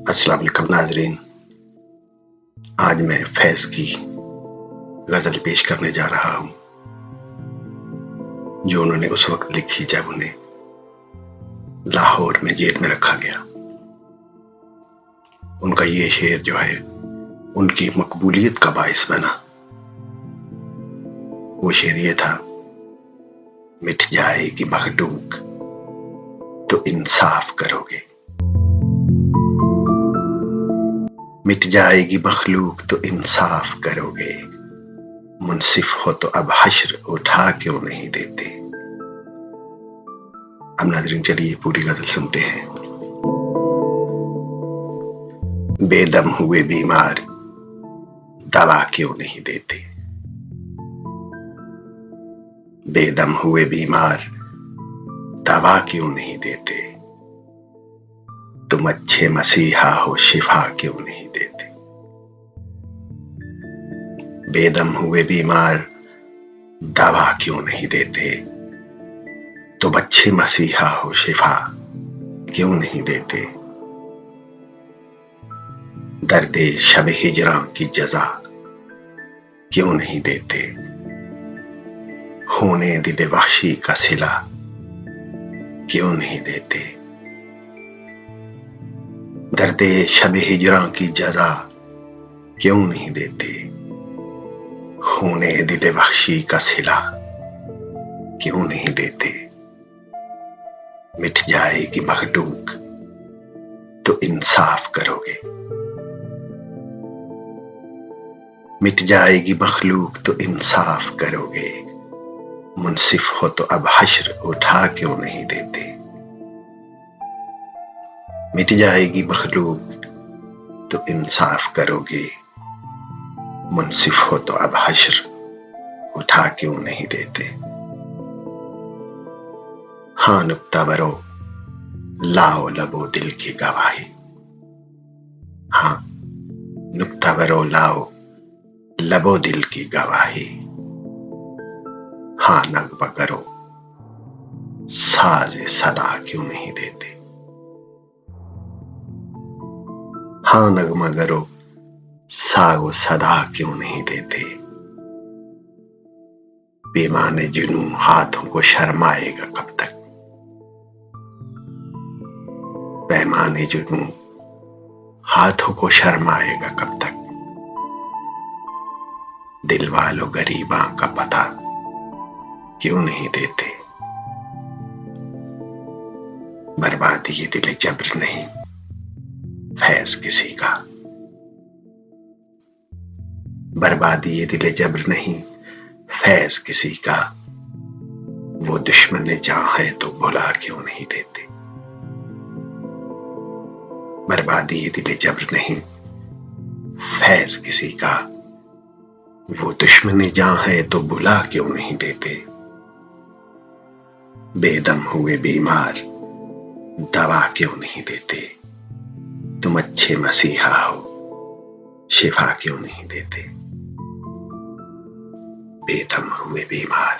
अस्सलाम वालेकुम नाज़रीन। आज मैं फैज़ की गज़ल पेश करने जा रहा हूँ, जो उन्होंने उस वक़्त लिखी जब उन्हें लाहौर में जेल में रखा गया। उनका ये शेर जो है, उनकी मकबूलियत का बाइस बना। वो शेर ये था, मिट जाएगी मखलूक तो इंसाफ करोगे। मिट जाएगी मखलूक तो इंसाफ करोगे। मुनसिफ हो तो अब हश्र उठा क्यों नहीं देते। अब नाज़रीन चलिए पूरी गज़ल सुनते हैं। बेदम हुए बीमार दवा क्यों नहीं देते। बेदम हुए बीमार दवा क्यों नहीं देते। तुम अच्छे मसीहा हो शिफा क्यों नहीं देते। बेदम हुए बीमार दवा क्यों नहीं देते। तुम अच्छे मसीहा हो शिफा क्यों नहीं देते। दर्दे शब हिजरां की जजा क्यों नहीं देते। खूने दिल वहशी का सिला क्यों नहीं देते। दर्दे शब हिजरां की जजा क्यों नहीं देते। खूने दिल वहशी का सिला क्यों नहीं देते। मिट जाएगी मखलूक तो इंसाफ करोगे। मिट जाएगी मखलूक तो इंसाफ करोगे। मुनसिफ हो तो अब हश्र उठा क्यों नहीं देते। मिट जाएगी मखलूक तो इंसाफ करोगे। मुनसिफ हो तो अब हश्र उठा क्यों नहीं देते। हाँ नुक्ता बरो लाओ लबो दिल की गवाही। हाँ नुक्ता बरो लाओ लबो दिल की गवाही। हाँ नगमा करो साज सदा क्यों नहीं देते। हाँ नगमा करो सागो सदा क्यों नहीं देते। बेमाने जुनू हाथों को शर्माएगा कब तक। बेमाने जुनू हाथों को शर्माएगा कब तक। दिल वालों गरीबा का पता क्यों नहीं देते। बर्बादी ये दिल जब्र नहीं फैज किसी का। बर्बादी ये दिल जब्र नहीं फैज किसी का। वो दुश्मन जहां है तो भुला क्यों नहीं देते। बर्बादी ये दिल जब्र नहीं फैज किसी का। वो दुश्मन जहां है तो भुला क्यों नहीं देते। बेदम हुए बीमार दवा क्यों नहीं देते। तुम अच्छे मसीहा हो शिफा क्यों नहीं देते। बेदम हुए बीमार